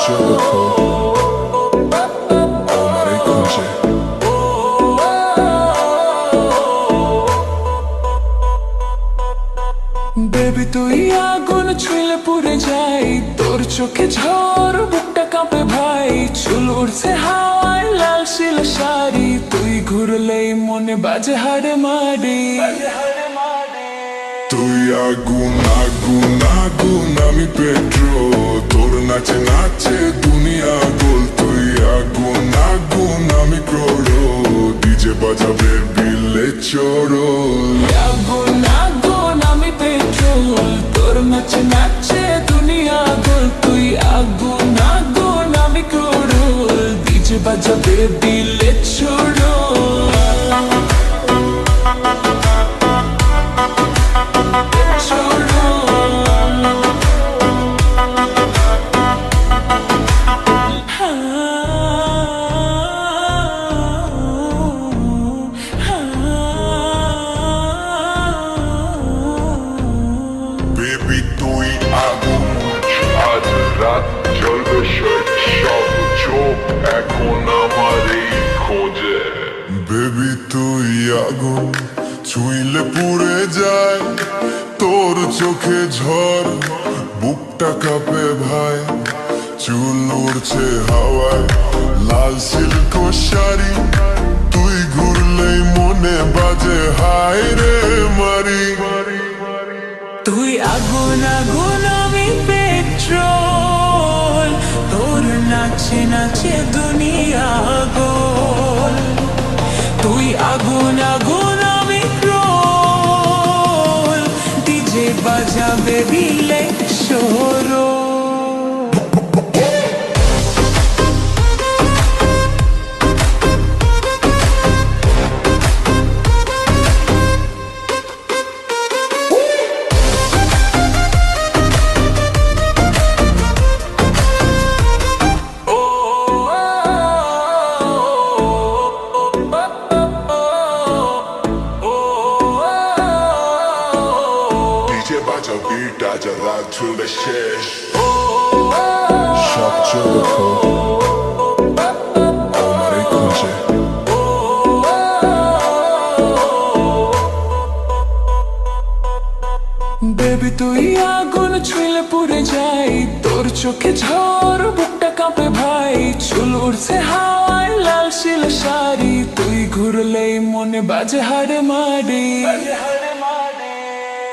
Jericho, Omar Kunje. Baby তুই আগুন ছুঁলে পুড়ে যাই, তোর চোখে ঝড় বুকটা কাঁপে ভাই। চুল উড়ছে হাওয়ায় লাল শিল শাড়ি, তুই ঘুরলেই মনে বাজে হাড়ে মারি। তুই আগুন আগুন আগুন আমি পেট্রোল, তোর নাচে নাচে দুনিয়া গোল। তুই আগুন আগুন আমি ক্রোড়ো, ডিজে বাজাবে বিলে চোরো। আগুন আগুন আমি পেট্রোল, তোর নাচে নাচে দুনিয়া গোল। তুই আগুন আগুন আমি ক্রোড়, ডিজে বাজাবে বিলে ছোড়ো। বেবি তুই আগুন, আজ রাত জ্বলবে সব চোখ এখন আমারই খোঁজে। বেবি তুই আগুন ছুঁইলে পুড়ে যায়, তোর চোখে ঝড় বুকটা কাঁপে ভাই। চুল উড়ছে হাওয়ায় লাল সিল্ক শাড়ি, তুই ঘুরলেই মনে বাজে হায় রে মারি। তুই আগুন আগুন আমি পেট্রোল, তোর নাচে নাচে দুনিয়া গোল। তুই আগুন আগুন আমি ক্রোল, ডিজে বাজাবে বিলে শোরো। Beat আজ রাত চলবে শেষ। সব Jericho, Omar Kunje. বেবি তুই আগুন ছুঁলে পুড়ে যাই, তোর চোখে ঝড় বুকটা কাঁপে ভাই। চুল উড়ছে হাওয়ায় লাল শিল শাড়ি, তুই ঘুরলেই মনে বাজে হাড়ে মারি।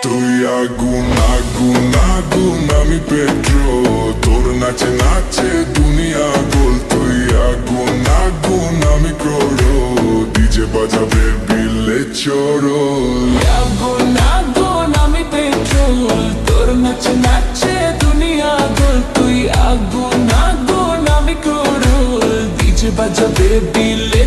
তুই আগুন আগুন আগুন আমি পেট্রোল, তোর নাচে নাচে দুনিয়া গোল। তুই আগুন আগুন আমি ক্রোড়ো, ডিজে বাজাবে বিলে চোরো। আগুন আগুন আমি পেট্রোল, তোর নাচে নাচে দুনিয়া গোল। তুই আগুন আগুন আমি ক্রোড়, ডিজে বাজাবে বিলে